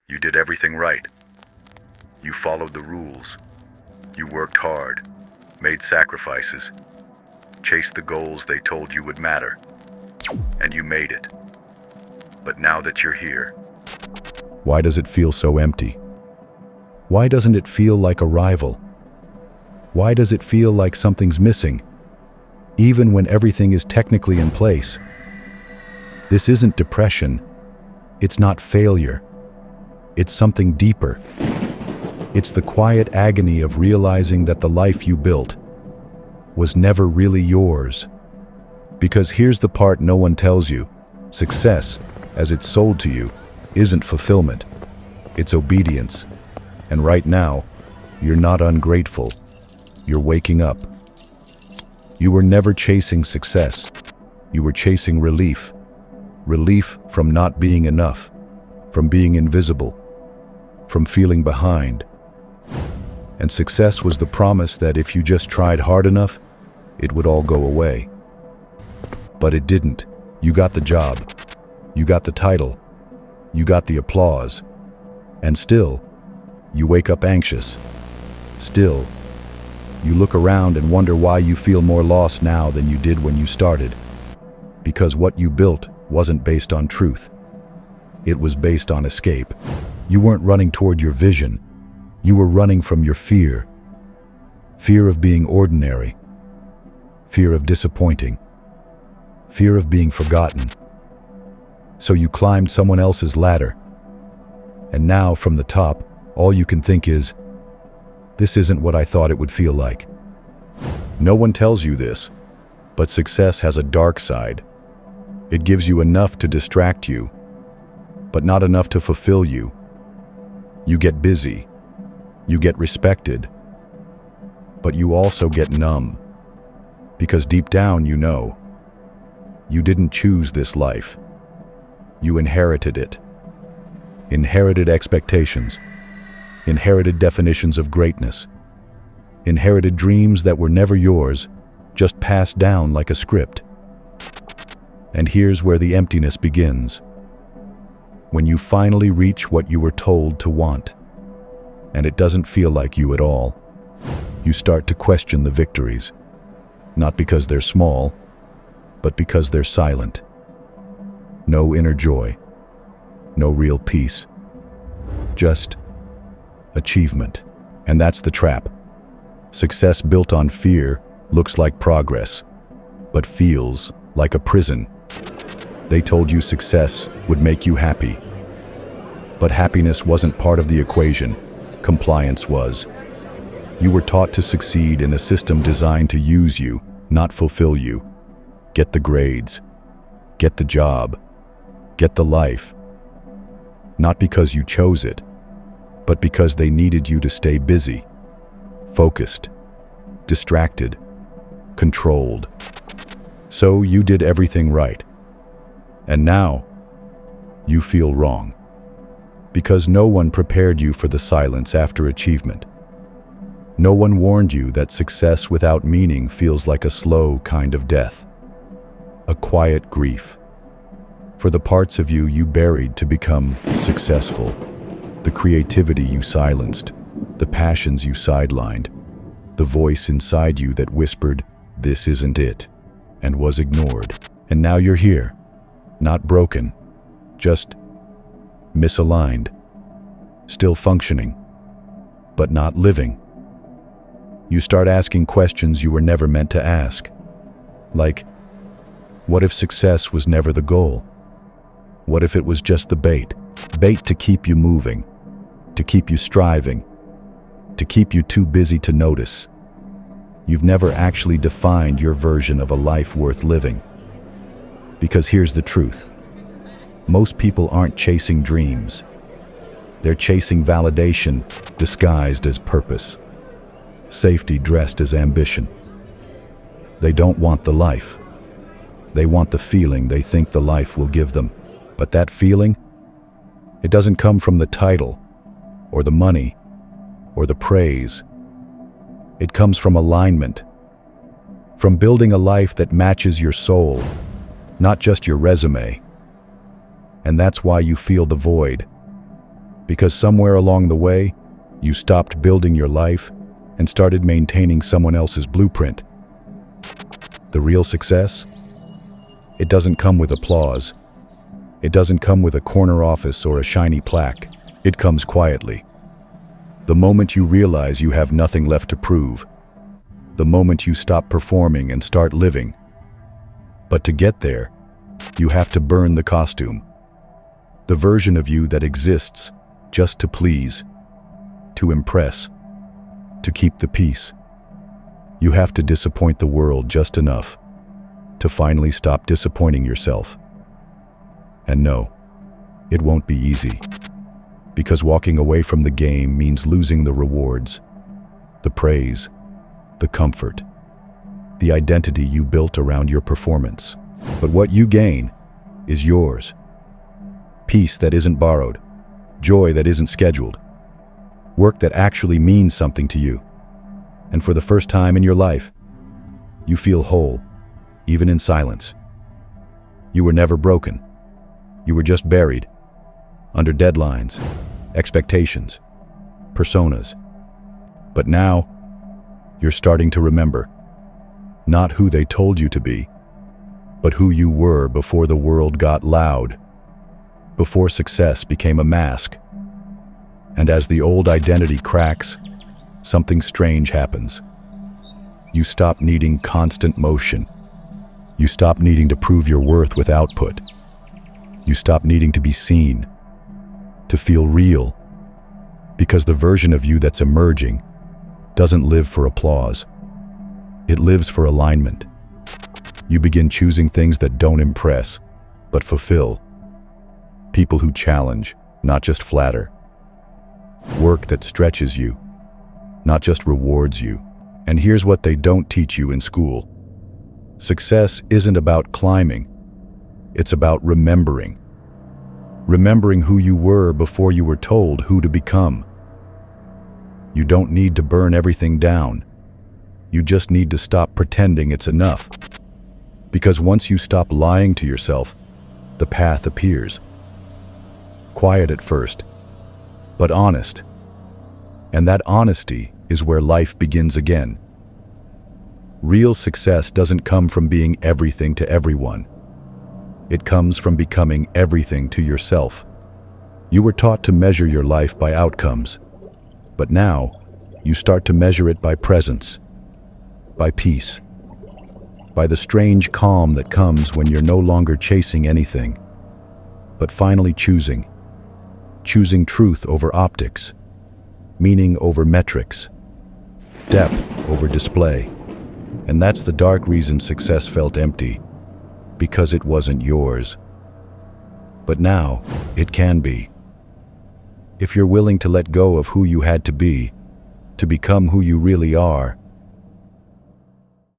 You did everything right. You followed the rules. You worked hard, made sacrifices, chased the goals they told you would matter. And you made it. But now that you're here, Why does it feel so empty? Why doesn't it feel like a rival? Why does it feel like something's missing, even when everything is technically in place? This isn't depression. It's not failure. It's something deeper. It's the quiet agony of realizing that the life you built was never really yours. Because here's the part no one tells you. Success, as it's sold to you, isn't fulfillment. It's obedience. And right now, you're not ungrateful. You're waking up. You were never chasing success. You were chasing relief. Relief from not being enough, from being invisible, from feeling behind. And success was the promise that if you just tried hard enough, it would all go away. But it didn't. You got the job. You got the title. You got the applause. And still, you wake up anxious. Still, you look around and wonder why you feel more lost now than you did when you started. Because what you built wasn't based on truth. It was based on escape. You weren't running toward your vision. You were running from your fear. Fear of being ordinary. Fear of disappointing. Fear of being forgotten. So you climbed someone else's ladder. And now, from the top, all you can think is, this isn't what I thought it would feel like. No one tells you this, but success has a dark side. It gives you enough to distract you, but not enough to fulfill you. You get busy. You get respected. But you also get numb. Because deep down you know, you didn't choose this life. You inherited it. Inherited expectations. Inherited definitions of greatness. Inherited dreams that were never yours, just passed down like a script. And here's where the emptiness begins. When you finally reach what you were told to want, and it doesn't feel like you at all, you start to question the victories. Not because they're small, but because they're silent. No inner joy. No real peace. Just achievement. And that's the trap. Success built on fear looks like progress, but feels like a prison. They told you success would make you happy. But happiness wasn't part of the equation. Compliance was. You were taught to succeed in a system designed to use you, not fulfill you. Get the grades. Get the job. Get the life. Not because you chose it, but because they needed you to stay busy, focused, distracted, controlled. So you did everything right. And now, you feel wrong. Because no one prepared you for the silence after achievement. No one warned you that success without meaning feels like a slow kind of death. A quiet grief. For the parts of you you buried to become successful. The creativity you silenced. The passions you sidelined. The voice inside you that whispered, "This isn't it," and was ignored. And now you're here. Not broken. Just misaligned. Still functioning. But not living. You start asking questions you were never meant to ask. Like, what if success was never the goal? What if it was just the bait? Bait to keep you moving, to keep you striving, to keep you too busy to notice. You've never actually defined your version of a life worth living. Because here's the truth. Most people aren't chasing dreams. They're chasing validation disguised as purpose. Safety dressed as ambition. They don't want the life. They want the feeling they think the life will give them. But that feeling, it doesn't come from the title, or the money, or the praise. It comes from alignment. From building a life that matches your soul, not just your resume. And that's why you feel the void. Because somewhere along the way, you stopped building your life and started maintaining someone else's blueprint. The real success? It doesn't come with applause. It doesn't come with a corner office or a shiny plaque. It comes quietly. The moment you realize you have nothing left to prove. The moment you stop performing and start living. But to get there, you have to burn the costume. The version of you that exists just to please, to impress, to keep the peace. You have to disappoint the world just enough to finally stop disappointing yourself. And no, it won't be easy, because walking away from the game means losing the rewards, the praise, the comfort, the identity you built around your performance. But what you gain is yours. Peace that isn't borrowed, joy that isn't scheduled, work that actually means something to you. And for the first time in your life, you feel whole, even in silence. You were never broken. You were just buried, under deadlines, expectations, personas. But now, you're starting to remember, not who they told you to be, but who you were before the world got loud, before success became a mask. And as the old identity cracks, something strange happens. You stop needing constant motion. You stop needing to prove your worth with output. You stop needing to be seen, to feel real, because the version of you that's emerging doesn't live for applause. It lives for alignment. You begin choosing things that don't impress, but fulfill. People who challenge, not just flatter. Work that stretches you, not just rewards you. And here's what they don't teach you in school. Success isn't about climbing. It's about remembering. Remembering who you were before you were told who to become. You don't need to burn everything down. You just need to stop pretending it's enough. Because once you stop lying to yourself, the path appears. Quiet at first, but honest. And that honesty is where life begins again. Real success doesn't come from being everything to everyone. It comes from becoming everything to yourself. You were taught to measure your life by outcomes, but now you start to measure it by presence, by peace, by the strange calm that comes when you're no longer chasing anything, but finally choosing truth over optics, meaning over metrics, depth over display. And that's the dark reason success felt empty, because it wasn't yours. But now, it can be. If you're willing to let go of who you had to become who you really are,